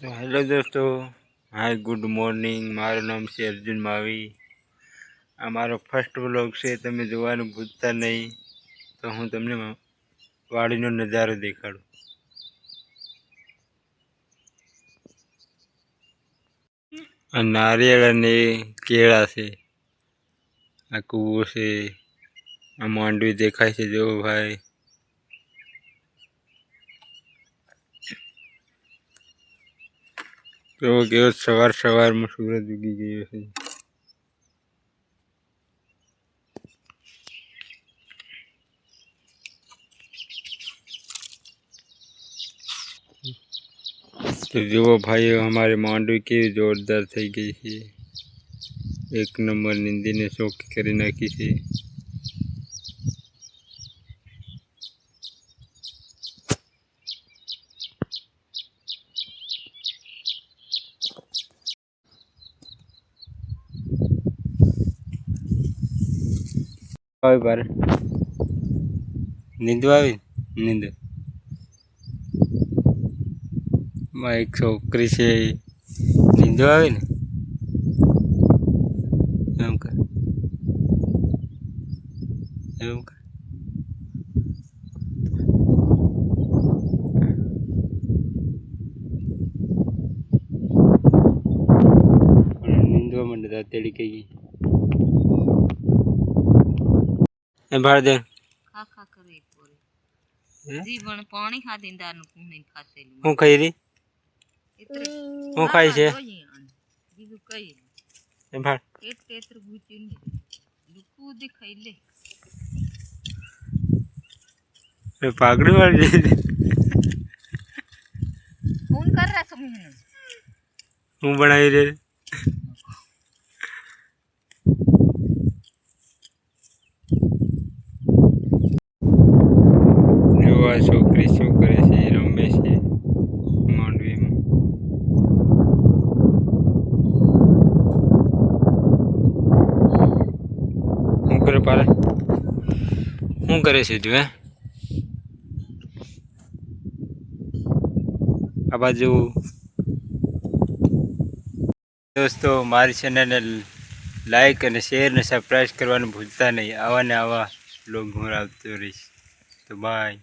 तो हेलो दोस्तों, hi good morning. मारू नाम से अर्जुन मावी। आ मारो फर्स्ट व्लॉग से तमे जोवानुं भूलता नहीं। तो हूँ तमने वाड़ीनो नजारो देखाडું। आ नारिયેળ અને કેળા છે, આ કૂવો છે, આ માંડવી દેખાય છે જો ભાઈ। તો કેવો સવાર સવારમાં સૂરજ ઉગી ગયો છે। तो जो भाई हमारे मांडवी के जोरदार थी गई है। एक नंबर निंदी ने शौक करी नाखी है। बार नींदवा नींद एक छोकरी से नींदवा ने एम कर नींदवा मंडता तेड़ी कही भाड़ दे खा खा करे पूरे जीवन पानी खा दींदा नु नहीं खाते हूँ खाई रही इतरे हूँ खाई छे जीव कई ए भाड़ पेट तेतर गुची नहीं दुखू दिखाई ले ए पागड़ी वाली फोन कर रहा तुम हूँ बनाई रे छोकरी शू करे છે રમે છે માંડવીમાં। શું કરે પારે શું કરે છે તું? આ બાજુ दोस्तों મારી ચેનલને લાઈક અને શેર અને સબસ્ક્રાઈબ કરવાનું ભૂલતા નહીં। આવા ને આવા બ્લોગ હું આવતો રહીશ। તો બાય।